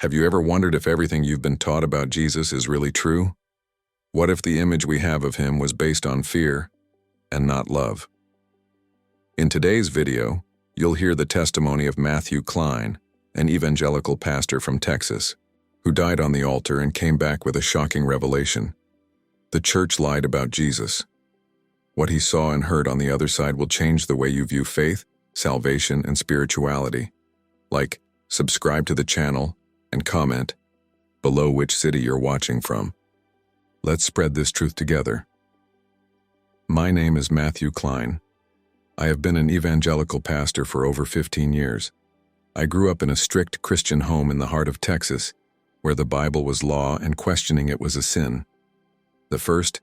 Have you ever wondered if everything you've been taught about Jesus is really true? What if the image we have of him was based on fear and not love? In today's video, you'll hear the testimony of Matthew Klein, an evangelical pastor from Texas, who died on the altar and came back with a shocking revelation. The church lied about Jesus. What he saw and heard on the other side will change the way you view faith, salvation, and spirituality. Like, subscribe to the channel, and comment below which city you're watching from. Let's spread this truth together. My name is Matthew Klein. I have been an evangelical pastor for over 15 years. I grew up in a strict Christian home in the heart of Texas, where the Bible was law and questioning it was a sin. The first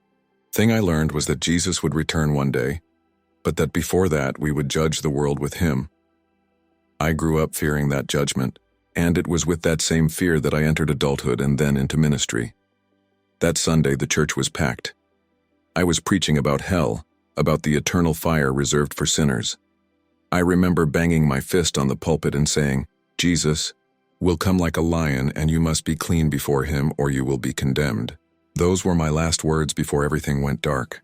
thing I learned was that Jesus would return one day, but that before that we would judge the world with him. I grew up fearing that judgment, and it was with that same fear that I entered adulthood and then into ministry. That Sunday, the church was packed. I was preaching about hell, about the eternal fire reserved for sinners. I remember banging my fist on the pulpit and saying, "Jesus will come like a lion, and you must be clean before him, or you will be condemned." Those were my last words before everything went dark.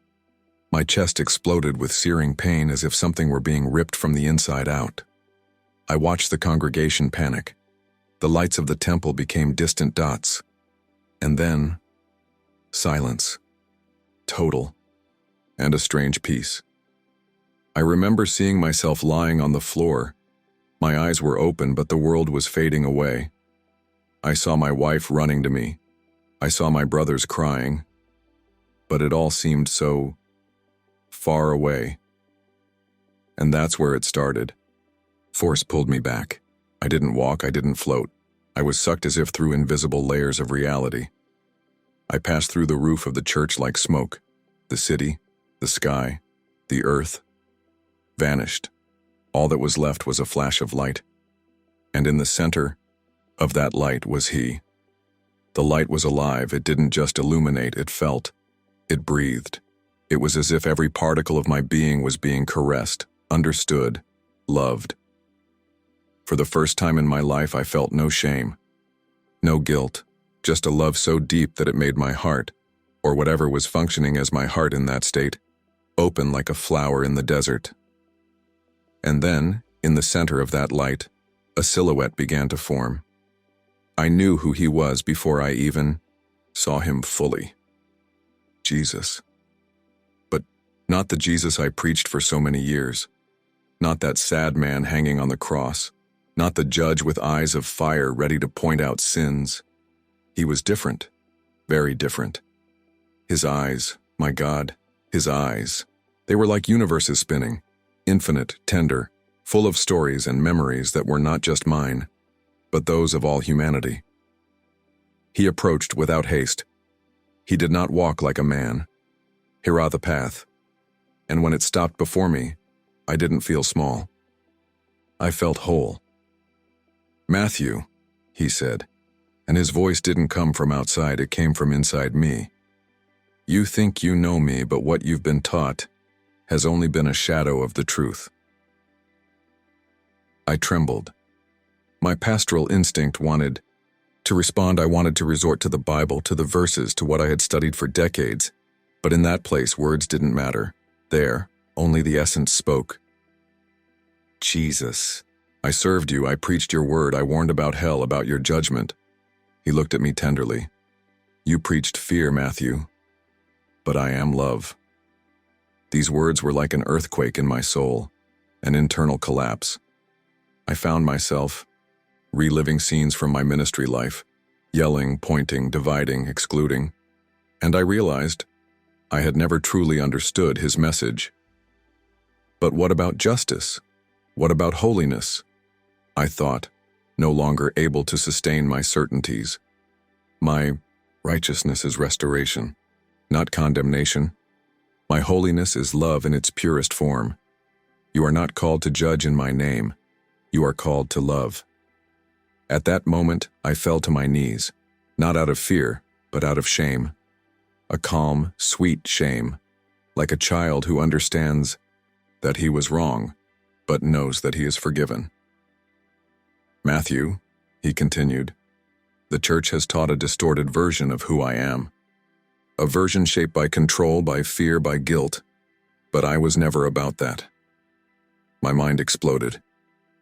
My chest exploded with searing pain as if something were being ripped from the inside out. I watched the congregation panic. The lights of the temple became distant dots. And then, silence. Total. And a strange peace. I remember seeing myself lying on the floor. My eyes were open, but the world was fading away. I saw my wife running to me. I saw my brothers crying. But it all seemed so far away. And that's where it started. Force pulled me back. I didn't walk, I didn't float. I was sucked as if through invisible layers of reality. I passed through the roof of the church like smoke. The city, the sky, the earth, vanished. All that was left was a flash of light. And in the center of that light was he. The light was alive. It didn't just illuminate, it felt. It breathed. It was as if every particle of my being was being caressed, understood, loved. For the first time in my life, I felt no shame, no guilt, just a love so deep that it made my heart, or whatever was functioning as my heart in that state, open like a flower in the desert. And then, in the center of that light, a silhouette began to form. I knew who he was before I even saw him fully. Jesus. But not the Jesus I preached for so many years. Not that sad man hanging on the cross. Not the judge with eyes of fire ready to point out sins. He was different, very different. His eyes, my God, his eyes. They were like universes spinning, infinite, tender, full of stories and memories that were not just mine, but those of all humanity. He approached without haste. He did not walk like a man. Here the path. And when it stopped before me, I didn't feel small. I felt whole. "Matthew," he said, and his voice didn't come from outside, it came from inside me. "You think you know me, but what you've been taught has only been a shadow of the truth." I trembled. My pastoral instinct wanted to respond. I wanted to resort to the Bible, to the verses, to what I had studied for decades. But in that place, words didn't matter. There, only the essence spoke. "Jesus, I served you, I preached your word, I warned about hell, about your judgment." He looked at me tenderly. "You preached fear, Matthew, but I am love." These words were like an earthquake in my soul, an internal collapse. I found myself reliving scenes from my ministry life, yelling, pointing, dividing, excluding, and I realized I had never truly understood his message. But what about justice? What about holiness? I thought, no longer able to sustain my certainties. My righteousness is restoration, not condemnation. My holiness is love in its purest form. You are not called to judge in my name. You are called to love. At that moment, I fell to my knees, not out of fear, but out of shame. A calm, sweet shame, like a child who understands that he was wrong, but knows that he is forgiven. "Matthew," he continued, The church has taught a distorted version of who I am. A version shaped by control, by fear, by guilt. But I was never about that. My mind exploded.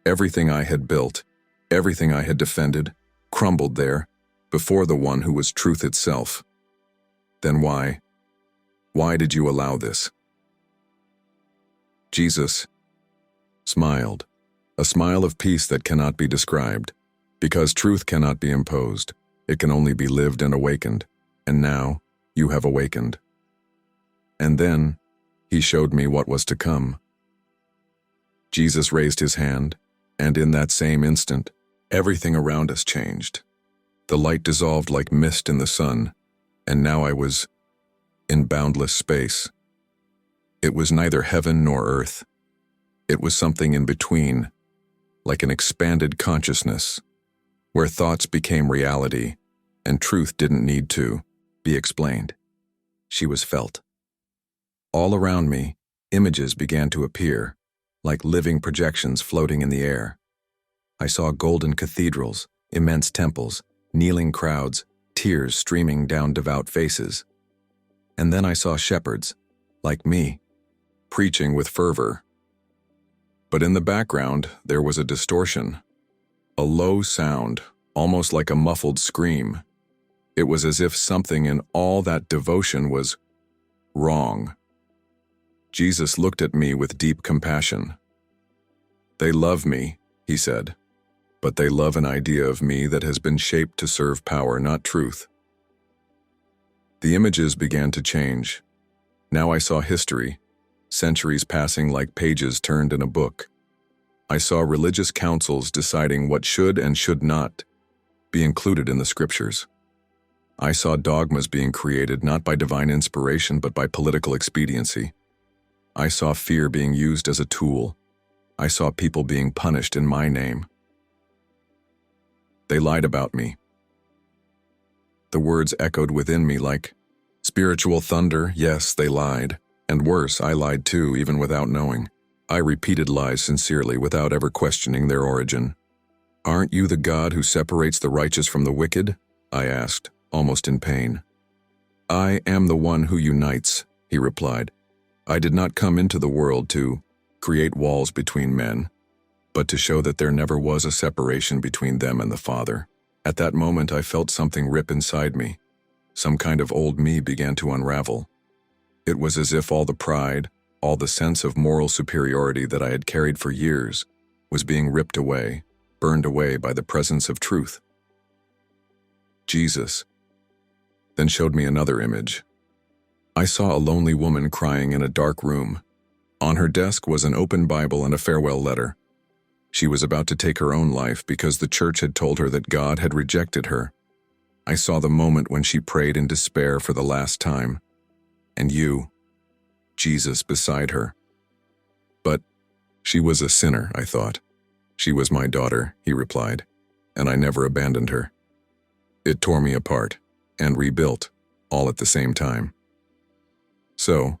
Everything I had built, everything I had defended, crumbled there, before the one who was truth itself. Then why? Why did you allow this? Jesus smiled, a smile of peace that cannot be described, because truth cannot be imposed. It can only be lived and awakened, and now you have awakened. And then he showed me what was to come. Jesus raised his hand, and in that same instant, everything around us changed. The light dissolved like mist in the sun, and now I was in boundless space. It was neither heaven nor earth. It was something in between, like an expanded consciousness, where thoughts became reality, and truth didn't need to be explained. She was felt. All around me, images began to appear, like living projections floating in the air. I saw golden cathedrals, immense temples, kneeling crowds, tears streaming down devout faces. And then I saw shepherds, like me, preaching with fervor. But in the background, there was a distortion, a low sound, almost like a muffled scream. It was as if something in all that devotion was wrong. Jesus looked at me with deep compassion. They love me, he said, but they love an idea of me that has been shaped to serve power, not truth. The images began to change. Now I saw history, centuries passing like pages turned in a book. I saw religious councils deciding what should and should not be included in the scriptures. I saw dogmas being created not by divine inspiration but by political expediency. I saw fear being used as a tool. I saw people being punished in my name. They lied about me. The words echoed within me like spiritual thunder. Yes, they lied. And worse, I lied too, even without knowing. I repeated lies sincerely without ever questioning their origin. Aren't you the God who separates the righteous from the wicked? I asked, almost in pain. I am the one who unites, he replied. I did not come into the world to create walls between men, but to show that there never was a separation between them and the Father. At that moment, I felt something rip inside me. Some kind of old me began to unravel. It was as if all the pride, all the sense of moral superiority that I had carried for years was being ripped away, burned away by the presence of truth. Jesus then showed me another image. I saw a lonely woman crying in a dark room. On her desk was an open Bible and a farewell letter. She was about to take her own life because the church had told her that God had rejected her. I saw the moment when she prayed in despair for the last time. And you, Jesus, beside her. But she was a sinner, I thought. She was my daughter, he replied, and I never abandoned her. It tore me apart and rebuilt, all at the same time. So,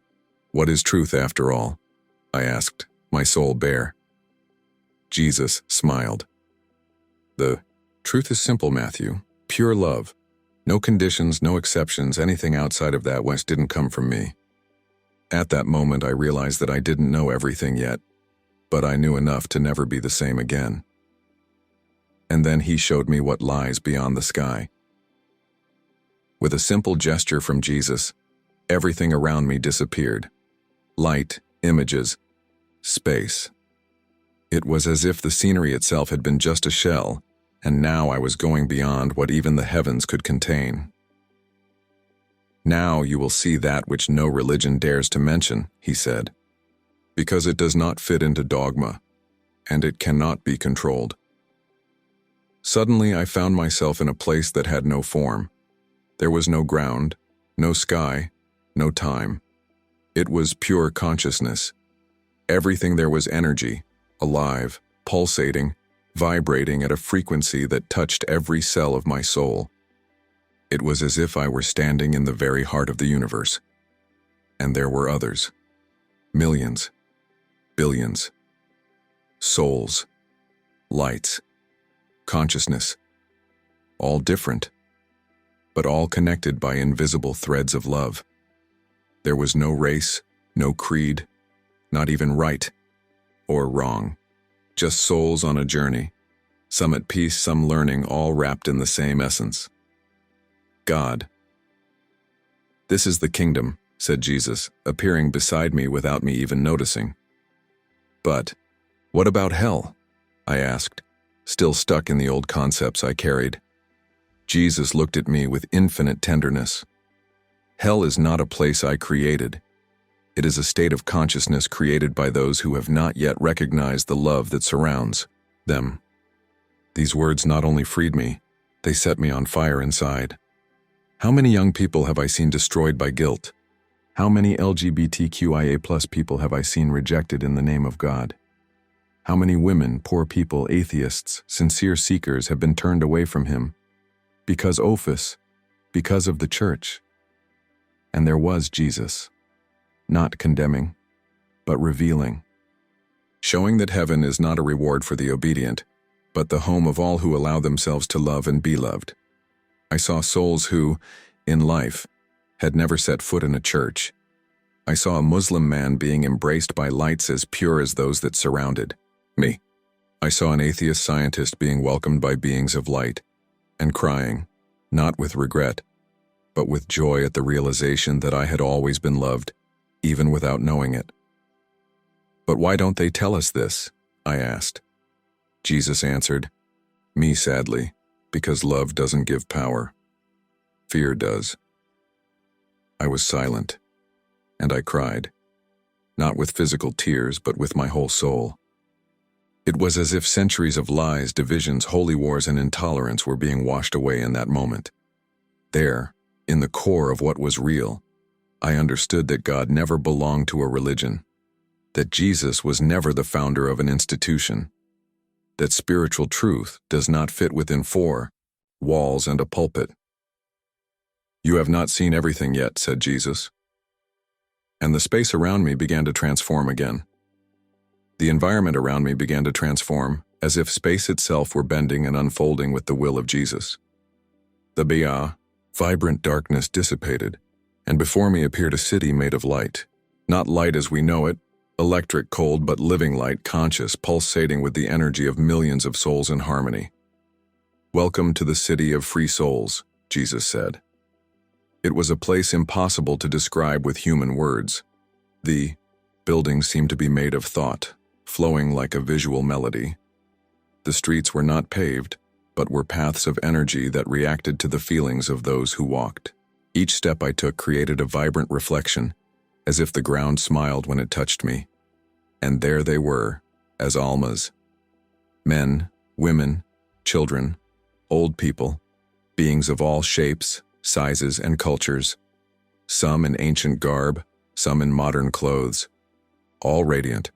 what is truth after all? I asked, my soul bare. Jesus smiled. The truth is simple, Matthew. Pure love. No conditions, no exceptions, anything outside of that didn't come from me. At that moment, I realized that I didn't know everything yet, but I knew enough to never be the same again. And then he showed me what lies beyond the sky. With a simple gesture from Jesus, everything around me disappeared. Light, images, space. It was as if the scenery itself had been just a shell, and now I was going beyond what even the heavens could contain. Now you will see that which no religion dares to mention, he said, because it does not fit into dogma, and it cannot be controlled. Suddenly I found myself in a place that had no form. There was no ground, no sky, no time. It was pure consciousness. Everything there was energy, alive, pulsating, vibrating at a frequency that touched every cell of my soul. It was as if I were standing in the very heart of the universe. And there were others. Millions, billions. Souls, lights, consciousness. all different, but all connected by invisible threads of love. There was no race, no creed, not even right or wrong, just souls on a journey, some at peace, some learning, all wrapped in the same essence. God. "This is the kingdom," said Jesus, appearing beside me without me even noticing. "But what about hell?" I asked, still stuck in the old concepts I carried. Jesus looked at me with infinite tenderness. "Hell is not a place I created. It is a state of consciousness created by those who have not yet recognized the love that surrounds them." These words not only freed me, they set me on fire inside. How many young people have I seen destroyed by guilt? How many LGBTQIA+ people have I seen rejected in the name of God? How many women, poor people, atheists, sincere seekers have been turned away from Him? Because of the church. And there was Jesus, not condemning, but revealing, showing that heaven is not a reward for the obedient, but the home of all who allow themselves to love and be loved. I saw souls who, in life, had never set foot in a church. I saw a Muslim man being embraced by lights as pure as those that surrounded me. I saw an atheist scientist being welcomed by beings of light, and crying, not with regret, but with joy at the realization that I had always been loved, even without knowing it. "But why don't they tell us this?" I asked. Jesus answered, "Me sadly, because love doesn't give power. Fear does." I was silent, and I cried, not with physical tears, but with my whole soul. It was as if centuries of lies, divisions, holy wars, and intolerance were being washed away in that moment. There, in the core of what was real, I understood that God never belonged to a religion, that Jesus was never the founder of an institution, that spiritual truth does not fit within four walls and a pulpit. "You have not seen everything yet," said Jesus. And the space around me began to transform again. The environment around me began to transform, as if space itself were bending and unfolding with the will of Jesus. The vibrant darkness dissipated, and before me appeared a city made of light. Not light as we know it, electric, cold, but living light, conscious, pulsating with the energy of millions of souls in harmony. "Welcome to the city of free souls," Jesus said. It was a place impossible to describe with human words. The buildings seemed to be made of thought, flowing like a visual melody. The streets were not paved, but were paths of energy that reacted to the feelings of those who walked. Each step I took created a vibrant reflection, as if the ground smiled when it touched me. And there they were, as almas. Men, women, children, old people, beings of all shapes, sizes, and cultures, some in ancient garb, some in modern clothes, all radiant.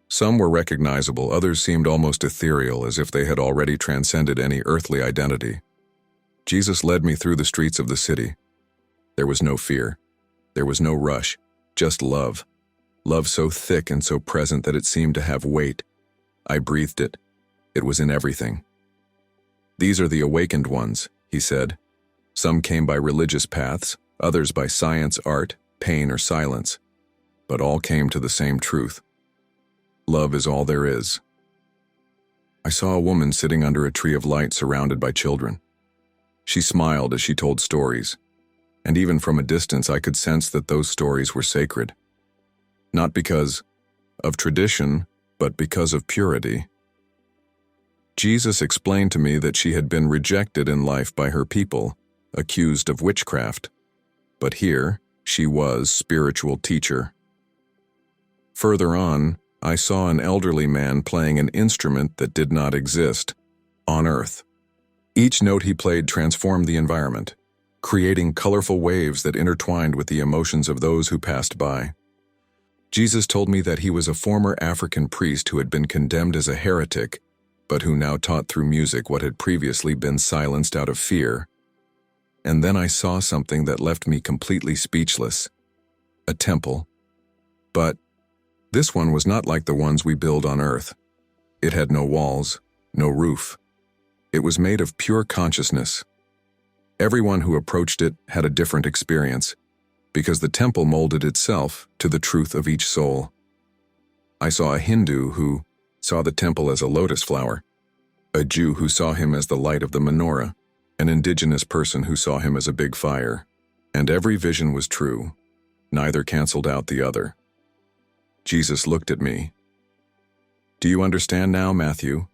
Some were recognizable, others seemed almost ethereal, as if they had already transcended any earthly identity. Jesus led me through the streets of the city. There was no fear. There was no rush, just love. Love so thick and so present that it seemed to have weight. I breathed it. It was in everything. "These are the awakened ones," he said. "Some came by religious paths, others by science, art, pain, or silence, but all came to the same truth. Love is all there is." I saw a woman sitting under a tree of light surrounded by children. She smiled as she told stories, and even from a distance I could sense that those stories were sacred. Not because of tradition, but because of purity. Jesus explained to me that she had been rejected in life by her people, accused of witchcraft. But here, she was spiritual teacher. Further on, I saw an elderly man playing an instrument that did not exist on Earth. Each note he played transformed the environment, creating colorful waves that intertwined with the emotions of those who passed by. Jesus told me that he was a former African priest who had been condemned as a heretic, but who now taught through music what had previously been silenced out of fear. And then I saw something that left me completely speechless. A temple. But this one was not like the ones we build on Earth. It had no walls, no roof. It was made of pure consciousness, Everyone who approached it had a different experience, because the temple molded itself to the truth of each soul. I saw a Hindu who saw the temple as a lotus flower, a Jew who saw him as the light of the menorah, an indigenous person who saw him as a big fire. And every vision was true. Neither canceled out the other. Jesus looked at me. Do you understand now, Matthew?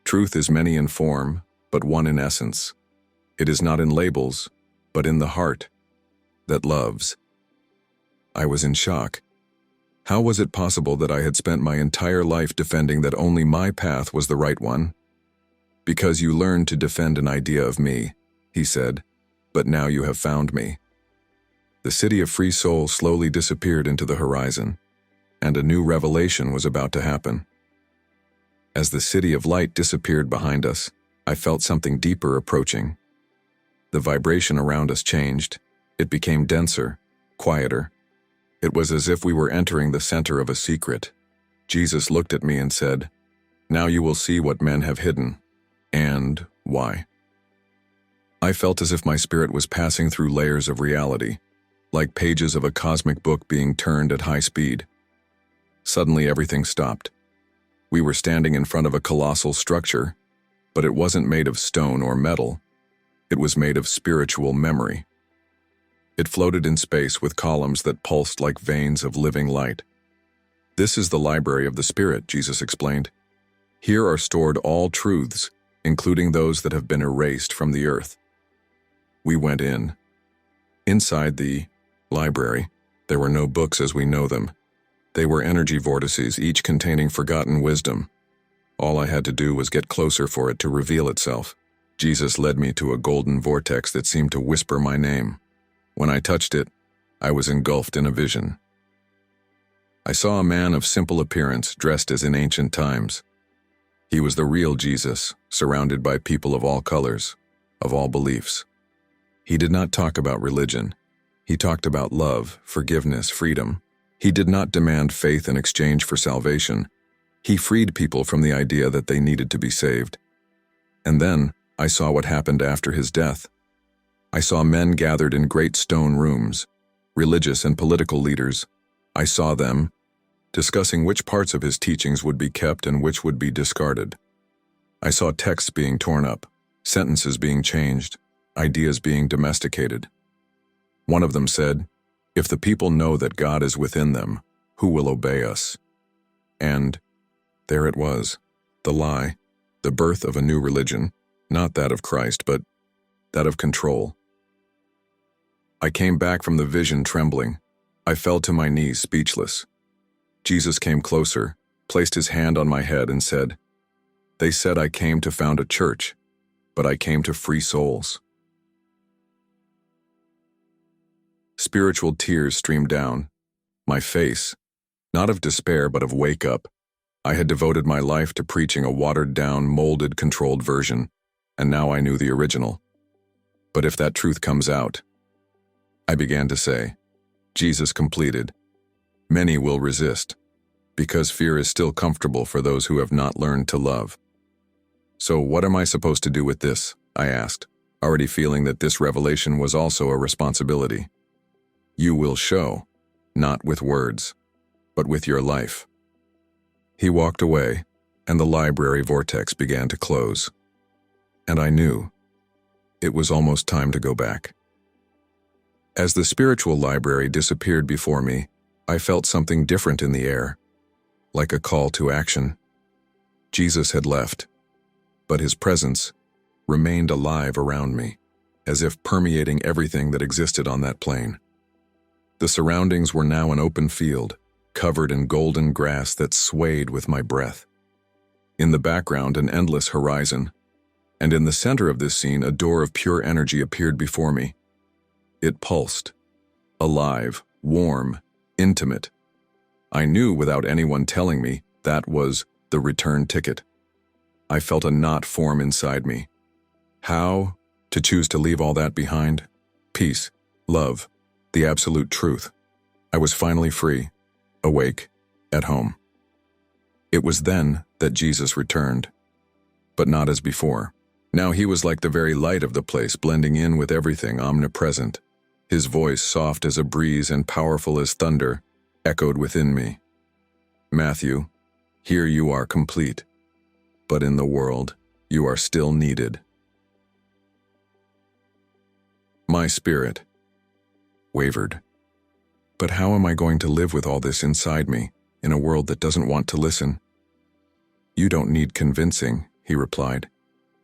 Truth is many in form, but one in essence. It is not in labels, but in the heart that loves. I was in shock. How was it possible that I had spent my entire life defending that only my path was the right one? Because you learned to defend an idea of me, he said, but now you have found me. The city of free souls slowly disappeared into the horizon, and a new revelation was about to happen. As the city of light disappeared behind us, I felt something deeper approaching. The vibration around us changed. It became denser, quieter. It was as if we were entering the center of a secret. Jesus looked at me and said, "Now you will see what men have hidden, and why." I felt as if my spirit was passing through layers of reality, like pages of a cosmic book being turned at high speed. Suddenly everything stopped. We were standing in front of a colossal structure, but it wasn't made of stone or metal. It was made of spiritual memory. It floated in space with columns that pulsed like veins of living light. This is the library of the Spirit, Jesus explained. Here are stored all truths, including those that have been erased from the earth. We went in. Inside the library, there were no books as we know them. They were energy vortices, each containing forgotten wisdom. All I had to do was get closer for it to reveal itself. Jesus led me to a golden vortex that seemed to whisper my name. When I touched it, I was engulfed in a vision. I saw a man of simple appearance, dressed as in ancient times. He was the real Jesus, surrounded by people of all colors, of all beliefs. He did not talk about religion. He talked about love, forgiveness, freedom. He did not demand faith in exchange for salvation. He freed people from the idea that they needed to be saved. And then I saw what happened after his death. I saw men gathered in great stone rooms, religious and political leaders. I saw them discussing which parts of his teachings would be kept and which would be discarded. I saw texts being torn up, sentences being changed, ideas being domesticated. One of them said, "If the people know that God is within them, who will obey us?" And there it was, the lie, the birth of a new religion, not that of Christ, but that of control. I came back from the vision trembling. I fell to my knees, speechless. Jesus came closer, placed his hand on my head and said, "They said I came to found a church, but I came to free souls." Spiritual tears streamed down my face, not of despair but of wake up. I had devoted my life to preaching a watered-down, molded, controlled version, and now I knew the original. But if that truth comes out, I began to say, Jesus completed. Many will resist, because fear is still comfortable for those who have not learned to love. So what am I supposed to do with this? I asked, already feeling that this revelation was also a responsibility. You will show, not with words, but with your life. He walked away, and the library vortex began to close. And I knew it was almost time to go back. As the spiritual library disappeared before me, I felt something different in the air, like a call to action. Jesus had left, but his presence remained alive around me, as if permeating everything that existed on that plane. The surroundings were now an open field, covered in golden grass that swayed with my breath. In the background, an endless horizon, and in the center of this scene, a door of pure energy appeared before me. It pulsed, alive, warm, intimate. I knew without anyone telling me that was the return ticket. I felt a knot form inside me. How to choose to leave all that behind? Peace, love, the absolute truth. I was finally free, awake, at home. It was then that Jesus returned, but not as before. Now he was like the very light of the place, blending in with everything, omnipresent. His voice, soft as a breeze and powerful as thunder, echoed within me. Matthew, here you are complete, but in the world, you are still needed. My spirit wavered. But how am I going to live with all this inside me, in a world that doesn't want to listen? You don't need convincing, he replied.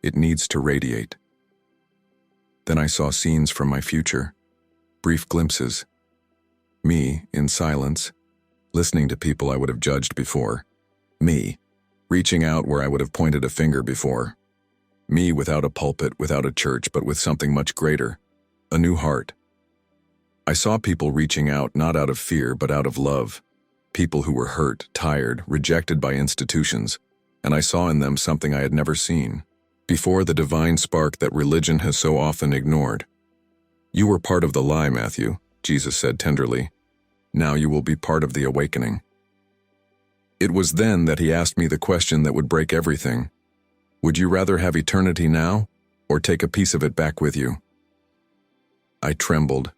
It needs to radiate. Then I saw scenes from my future, brief glimpses. Me, in silence, listening to people I would have judged before. Me, reaching out where I would have pointed a finger before. Me without a pulpit, without a church, but with something much greater, a new heart. I saw people reaching out not out of fear, but out of love. People who were hurt, tired, rejected by institutions, and I saw in them something I had never seen before, the divine spark that religion has so often ignored. You were part of the lie, Matthew, Jesus said tenderly. Now you will be part of the awakening. It was then that he asked me the question that would break everything. Would you rather have eternity now, or take a piece of it back with you? I trembled,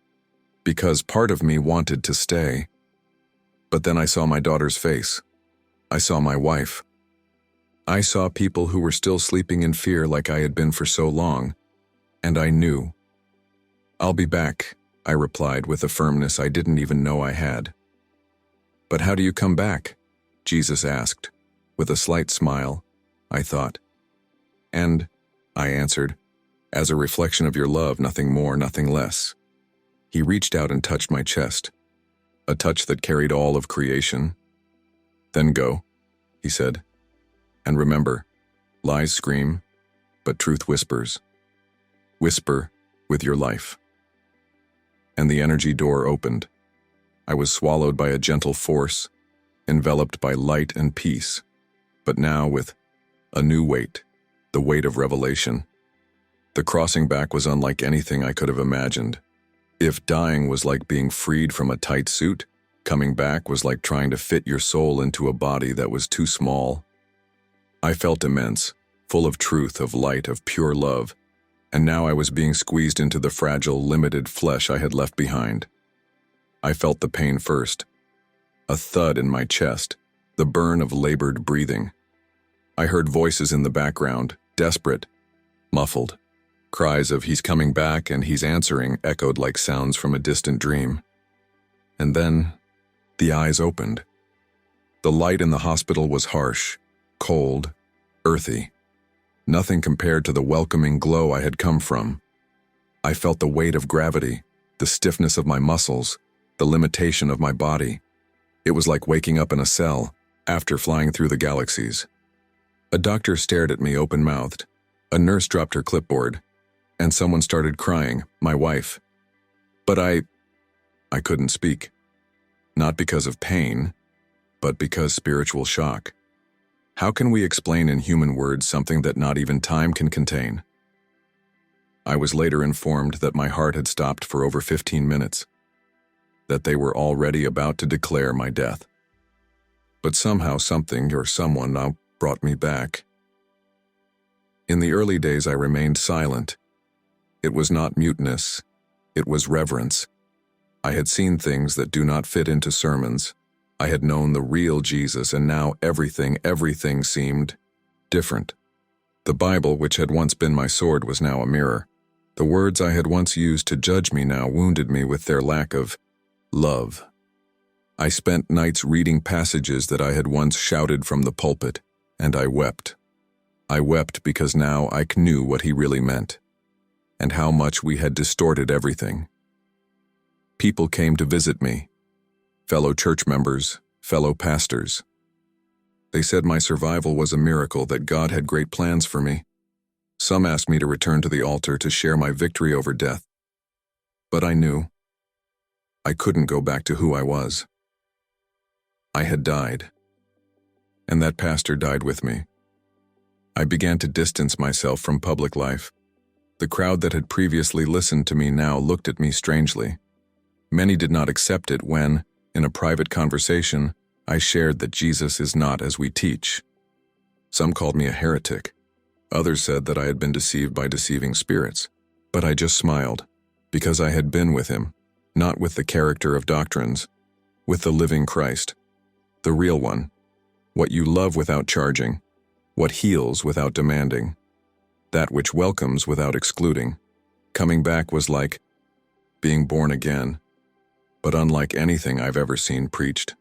because part of me wanted to stay. But then I saw my daughter's face. I saw my wife. I saw people who were still sleeping in fear like I had been for so long, and I knew. I'll be back, I replied with a firmness I didn't even know I had. But how do you come back? Jesus asked, with a slight smile, I thought. And, I answered, as a reflection of your love, nothing more, nothing less. He reached out and touched my chest, a touch that carried all of creation. Then go, he said. And remember, lies scream, but truth whispers. Whisper with your life. And the energy door opened. I was swallowed by a gentle force, enveloped by light and peace, but now with a new weight, the weight of revelation. The crossing back was unlike anything I could have imagined. If dying was like being freed from a tight suit, coming back was like trying to fit your soul into a body that was too small. I felt immense, full of truth, of light, of pure love, and now I was being squeezed into the fragile, limited flesh I had left behind. I felt the pain first, a thud in my chest, the burn of labored breathing. I heard voices in the background, desperate, muffled. Cries of "he's coming back" and "he's answering" echoed like sounds from a distant dream. And then, the eyes opened. The light in the hospital was harsh, cold, earthy. Nothing compared to the welcoming glow I had come from. I felt the weight of gravity, the stiffness of my muscles, the limitation of my body. It was like waking up in a cell, after flying through the galaxies. A doctor stared at me open-mouthed. A nurse dropped her clipboard, and someone started crying, my wife. But I couldn't speak. Not because of pain, but because spiritual shock. How can we explain in human words something that not even time can contain? I was later informed that my heart had stopped for over 15 minutes, that they were already about to declare my death. But somehow something or someone now brought me back. In the early days I remained silent. It was not muteness, it was reverence. I had seen things that do not fit into sermons. I had known the real Jesus, and now everything seemed different. The Bible, which had once been my sword, was now a mirror. The words I had once used to judge me now wounded me with their lack of love. I spent nights reading passages that I had once shouted from the pulpit, and I wept. I wept because now I knew what he really meant, and how much we had distorted everything. People came to visit me, fellow church members, fellow pastors. They said my survival was a miracle, that God had great plans for me. Some asked me to return to the altar to share my victory over death. But I knew I couldn't go back to who I was. I had died, and that pastor died with me. I began to distance myself from public life. The crowd that had previously listened to me now looked at me strangely. Many did not accept it when, in a private conversation, I shared that Jesus is not as we teach. Some called me a heretic, Others said that I had been deceived by deceiving spirits. But I just smiled, because I had been with him, not with the character of doctrines, with the living Christ, the real one, what you love without charging, what heals without demanding, that which welcomes without excluding. Coming back was like being born again, but unlike anything I've ever seen preached.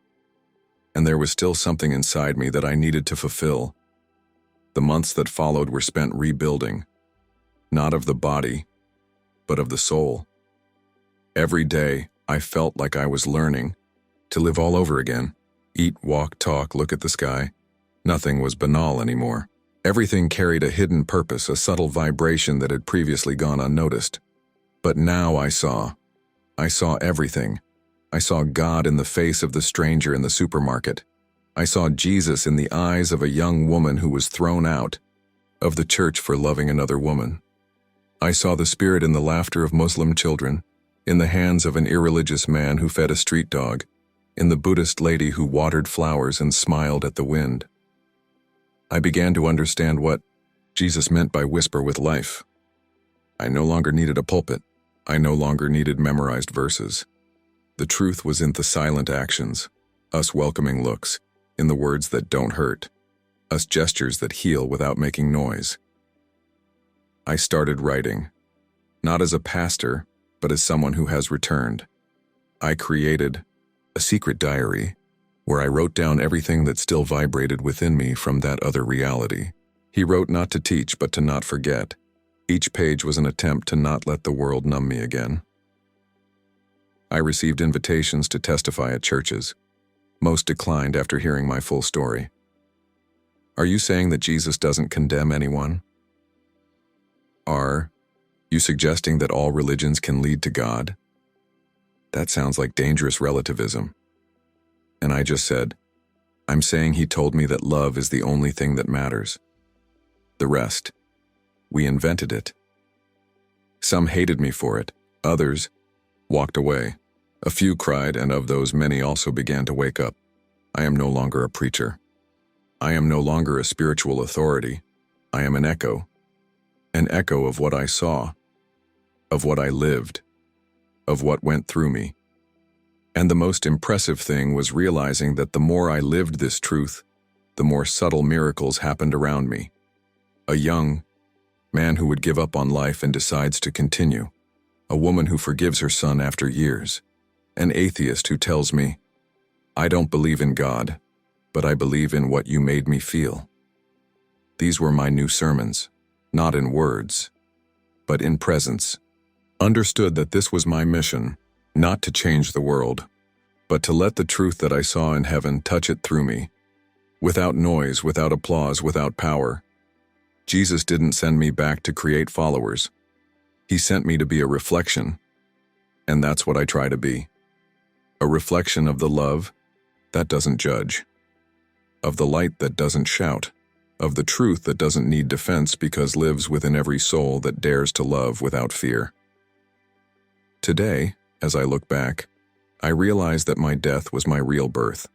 And there was still something inside me that I needed to fulfill. The months that followed were spent rebuilding, not of the body, but of the soul. Every day, I felt like I was learning to live all over again. Eat, walk, talk, look at the sky. Nothing was banal anymore. Everything carried a hidden purpose, a subtle vibration that had previously gone unnoticed. But now I saw everything. I saw God in the face of the stranger in the supermarket. I saw Jesus in the eyes of a young woman who was thrown out of the church for loving another woman. I saw the Spirit in the laughter of Muslim children, in the hands of an irreligious man who fed a street dog, in the Buddhist lady who watered flowers and smiled at the wind. I began to understand what Jesus meant by whisper with life. I no longer needed a pulpit. I no longer needed memorized verses. The truth was in the silent actions, us welcoming looks, in the words that don't hurt, us gestures that heal without making noise. I started writing, not as a pastor, but as someone who has returned. I created a secret diary where I wrote down everything that still vibrated within me from that other reality. He wrote not to teach, but to not forget. Each page was an attempt to not let the world numb me again. I received invitations to testify at churches. Most declined after hearing my full story. Are you saying that Jesus doesn't condemn anyone? Are you suggesting that all religions can lead to God? That sounds like dangerous relativism. And I just said, I'm saying he told me that love is the only thing that matters. The rest, we invented it. Some hated me for it, others walked away. A few cried, and of those many also began to wake up. I am no longer a preacher. I am no longer a spiritual authority. I am an echo of what I saw, of what I lived, of what went through me. And the most impressive thing was realizing that the more I lived this truth, the more subtle miracles happened around me. A young man who would give up on life and decides to continue. A woman who forgives her son after years. An atheist who tells me, I don't believe in God, but I believe in what you made me feel. These were my new sermons, not in words, but in presence. Understood that this was my mission, not to change the world, but to let the truth that I saw in heaven touch it through me. Without noise, without applause, without power. Jesus didn't send me back to create followers. He sent me to be a reflection, and that's what I try to be. A reflection of the love that doesn't judge, of the light that doesn't shout, of the truth that doesn't need defense because lives within every soul that dares to love without fear. Today, as I look back, I realize that my death was my real birth.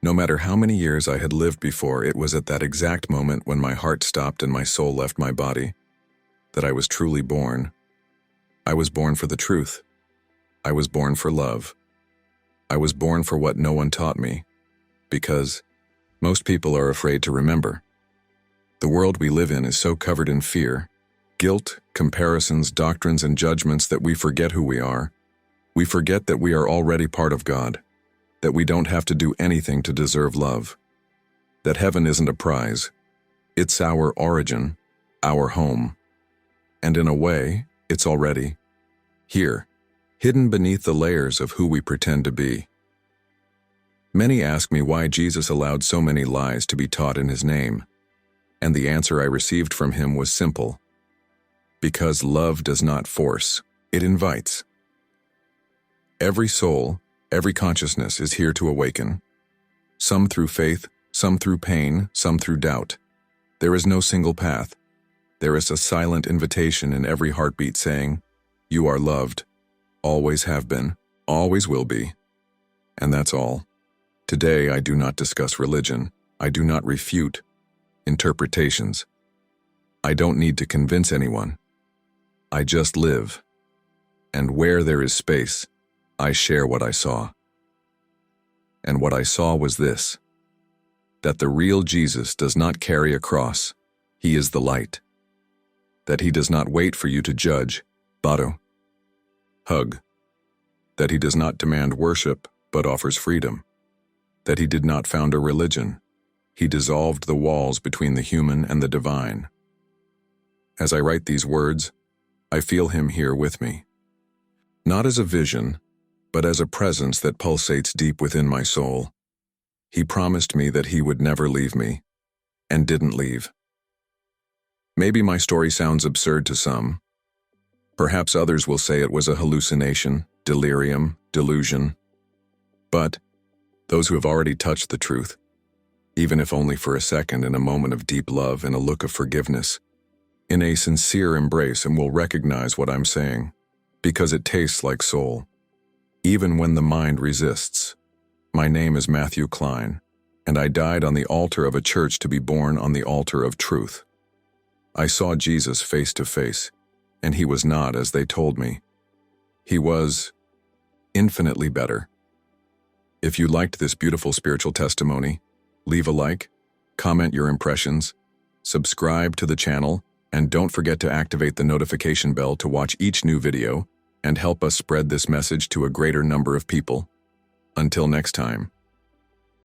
No matter how many years I had lived before, it was at that exact moment when my heart stopped and my soul left my body that I was truly born. I was born for the truth. I was born for love. I was born for what no one taught me, because most people are afraid to remember. The world we live in is so covered in fear, guilt, comparisons, doctrines, and judgments that we forget who we are. We forget that we are already part of God, that we don't have to do anything to deserve love, that heaven isn't a prize. It's our origin, our home. And in a way, it's already here, hidden beneath the layers of who we pretend to be. Many ask me why Jesus allowed so many lies to be taught in his name, and the answer I received from him was simple. Because love does not force, it invites. Every soul, every consciousness is here to awaken. Some through faith, some through pain, some through doubt. There is no single path. There is a silent invitation in every heartbeat saying, you are loved, always have been, always will be. And that's all. Today I do not discuss religion. I do not refute interpretations. I don't need to convince anyone. I just live. And where there is space, I share what I saw. And what I saw was this: that the real Jesus does not carry a cross. He is the light. That he does not wait for you to judge, baro, hug. That he does not demand worship, but offers freedom. That he did not found a religion. He dissolved the walls between the human and the divine. As I write these words, I feel him here with me. Not as a vision, but as a presence that pulsates deep within my soul. He promised me that he would never leave me, and didn't leave. Maybe my story sounds absurd to some. Perhaps others will say it was a hallucination, delirium, delusion. But those who have already touched the truth, even if only for a second, in a moment of deep love and a look of forgiveness, in a sincere embrace, and will recognize what I'm saying, because it tastes like soul. Even when the mind resists. My name is Matthew Klein, and I died on the altar of a church to be born on the altar of truth. I saw Jesus face to face, and he was not as they told me. He was infinitely better. If you liked this beautiful spiritual testimony, leave a like, comment your impressions, subscribe to the channel, and don't forget to activate the notification bell to watch each new video and help us spread this message to a greater number of people. Until next time.